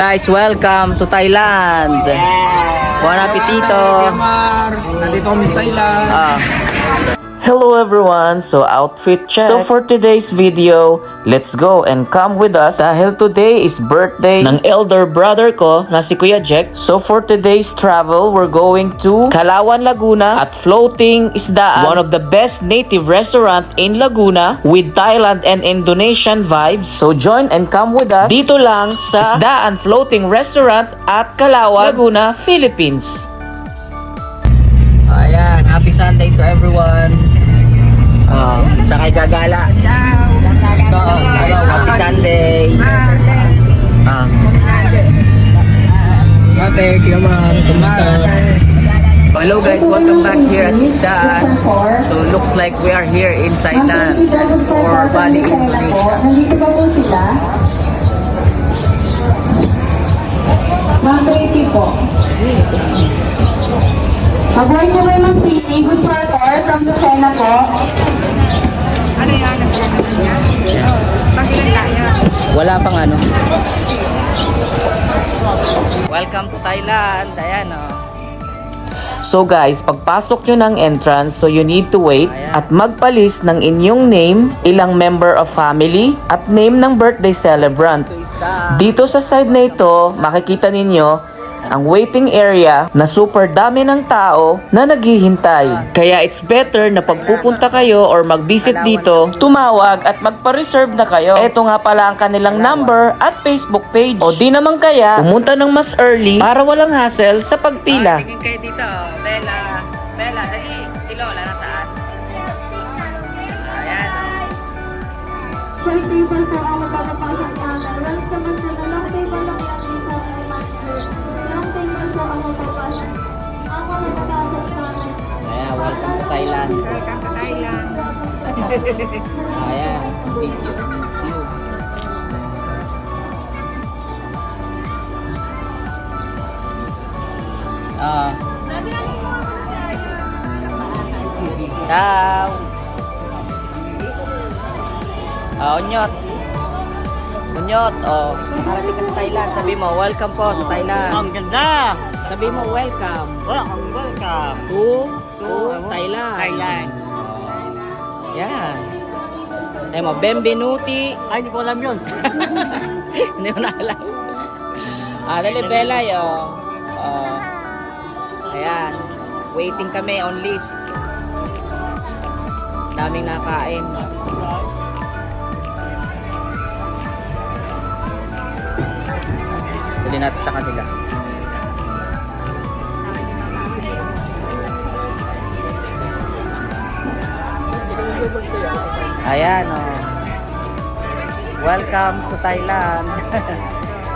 Guys, welcome to Thailand. Buon appetito. Nandito kami sa Thailand. Hello everyone, so outfit check. So for today's video, let's go and come with us dahil today is birthday ng elder brother ko na si Kuya Jack. So for today's travel, we're going to Calauan, Laguna at Floating Isdaan, one of the best native restaurant in Laguna with Thailand and Indonesian vibes. So join and come with us dito lang sa Isdaan Floating Restaurant at Calauan, Laguna, Philippines. Ayan, happy Sunday to everyone. Sakay gagala. Happy Sunday. Ate, kiyaman, kumusta? Hello guys, welcome back here at Isdaan. So looks like we are here in Thailand or Bali, Indonesia. Nandito ba po sila? Ma'am Pretty po. Mag-work po kayo Ma'am Pretty. Good order from Lucena po. Ano yan? Wala pang ano. Welcome to Thailand. Ayan So guys, pagpasok nyo ng entrance, so you need to wait at magpalis ng inyong name, ilang member of family, at name ng birthday celebrant. Dito sa side na ito, makikita ninyo ang waiting area na super dami ng tao na naghihintay. Kaya it's better na pagpupunta kayo or mag-visit dito, tumawag at magpa-reserve na kayo. Ito nga pala ang kanilang number at Facebook page. O di naman kaya, pumunta ng mas early para walang hassle sa pagpila. Tingin kayo dito, Bella. Bella, dali. Si Lola nasaan? Ayan. Short table po ang magpapapasok sa amin. Once naman po na long table lang yan din sa amin ni manager. Long table po ang magpapasok. Ang magpapasok namin. Ayan, welcome to Thailand. Welcome to Thailand. Ayan, thank you. Ciao. Onyot. Onyot, nakarating ka sa Thailand. Sabi mo, welcome po sa Thailand. Ang ganda! Sabi mo, welcome Welcome to Thailand. Thailand. Yan. Sabi mo, benvenuti. Ay, hindi ko alam yun. Hindi ko na alam. Dali, Bella, yo. Ayan. Waiting kami on list. Daming nakain. Dali natin sa kanila. Ayan, welcome to Thailand.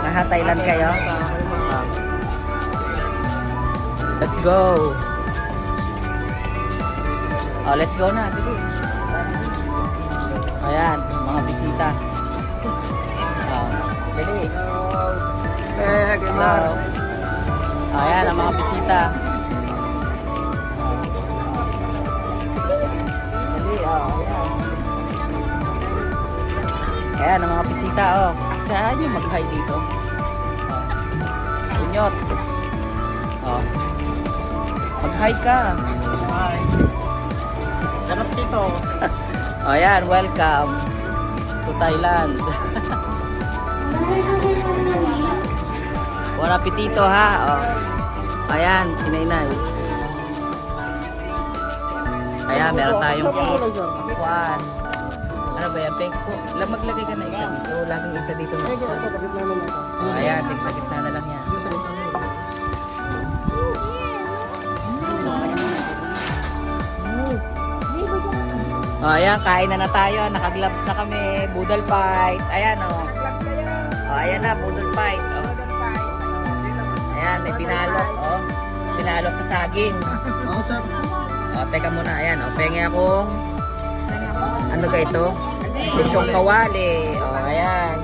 Naha-Thailand kayo? Let's go. Let's go na. Sige. Ayan, mga bisita. Dali. Hello. Ayan, ang mga bisita. Dali, ayan. Ayan, ang mga bisita, Saan yung mag-hi dito? Kunyot. Mag-hi ka. Hi. Sarap dito. Ayan, welcome to Thailand. Buon appetito ha. Ayan, si Nainay. Ayan, meron tayong fruits. Juan. Ano ba yan? Maglagay ka na isa dito. Laging isa dito na isa. Ayan, sa gitna na lang yan. Ayan, kain na tayo. Naka-gloves na kami. Boodle fight. Ayan, ayan na, boodle fight. Ayan, may pinalot, Pinalot sa saging. Teka muna, ayan, pengi akong ano ka ito? Lechong kawali. Ayan.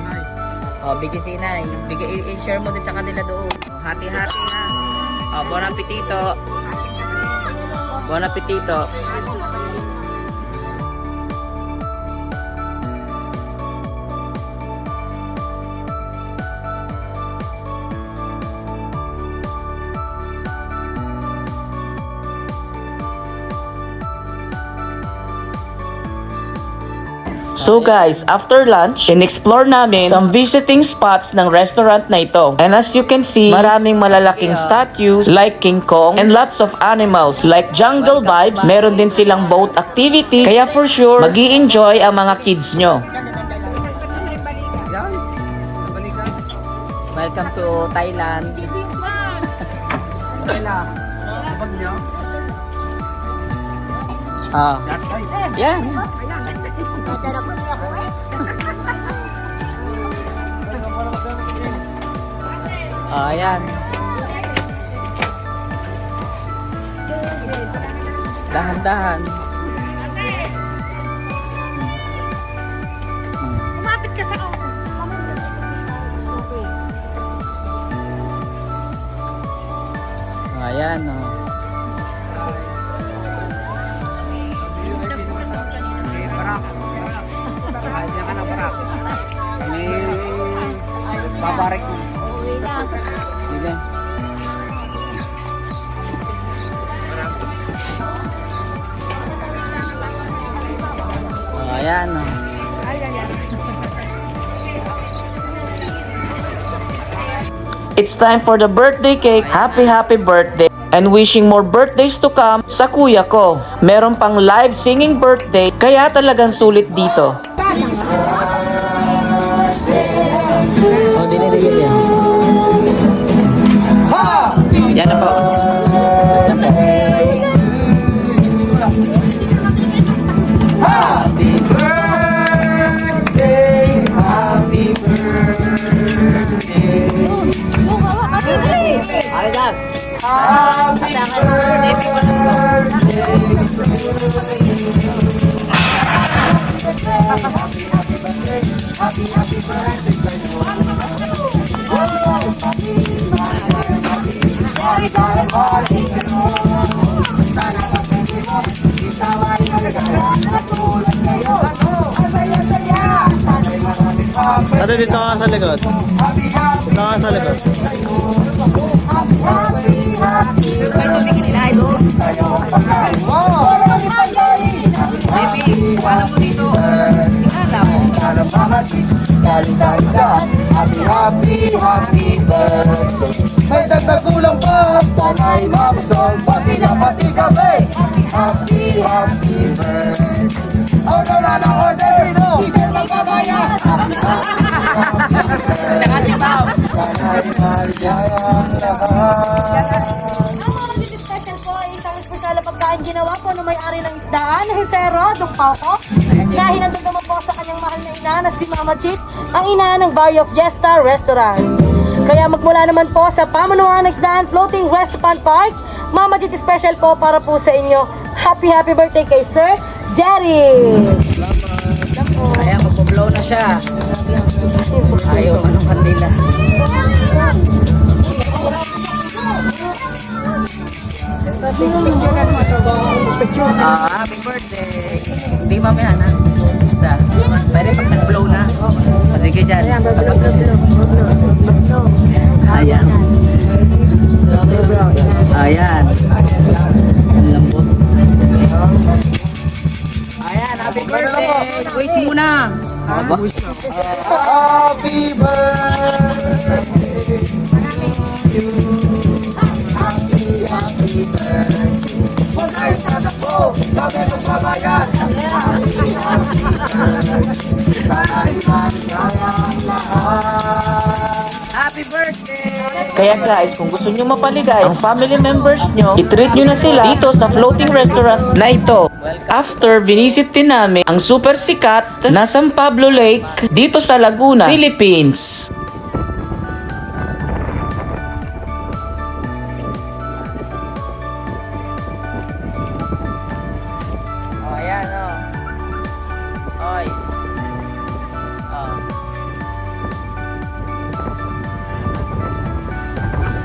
Bigay si Inay. I-share mo din sa kanila doon. Hati-hati na. Buon appetito. Buon appetito. So guys, after lunch, in-explore namin some visiting spots ng restaurant na ito. And as you can see, maraming malalaking statues like King Kong and lots of animals like jungle vibes. Meron din silang boat activities. Kaya for sure, mag-i-enjoy ang mga kids nyo. Welcome to Thailand. Ah, yan. Ayan. Dahan-dahan. Kumapit ka sa ako. Ayan, oh. Babarik mo. Sige. Ayan, oh. It's time for the birthday cake. Happy birthday. And wishing more birthdays to come sa kuya ko. Meron pang live singing birthday, kaya talagang sulit dito. Oh, dinidikit yan. Yan na po. Yan po. Happy birthday, happy birthday. Ayan. Happy Ano dito ka sa likod? Dito ka sa likod. May dagdagulang pa, sanay mabusog, pati na pati kami. Happy birthday. Order na ng order dito. Hindi magbabayan. Ang special po ay isang espesyal na pagkain ginawa po ng may-ari ng isdaan, Hesero, Dukpao po. Na hinandog naman po sa kanyang mahal na ina na si Mama Chit, ang ina ng Barrio Fiesta Restaurant. Kaya magmula naman po sa Pamunuan ng Isdaan Floating Restaurant Park, Mama Chit special po para po sa inyo. Happy birthday kay Sir Jerry! Ayan, magpo-blow na siya. Ayaw, anong kandila? Happy birthday! Hindi mamaya na. Isa. Pwede pag nag-blow na. Sige dyan. Ayan. Ayan. Ang lambot. Ayan, happy birthday! Wait muna! Happy birthday. Masay sa takbo, kami ng babayan. Happy birthday! Kaya guys, kung gusto nyo mapaligay ang family members nyo, i-treat nyo na sila dito sa floating restaurant na ito. After, visit din namin ang super sikat na San Pablo Lake dito sa Laguna, Philippines. Oh, ayan oh. Oy. Oh.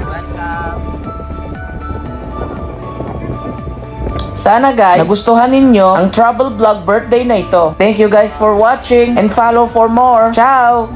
Welcome. Sana guys, nagustuhan ninyo ang travel vlog birthday na ito. Thank you guys for watching and follow for more. Ciao!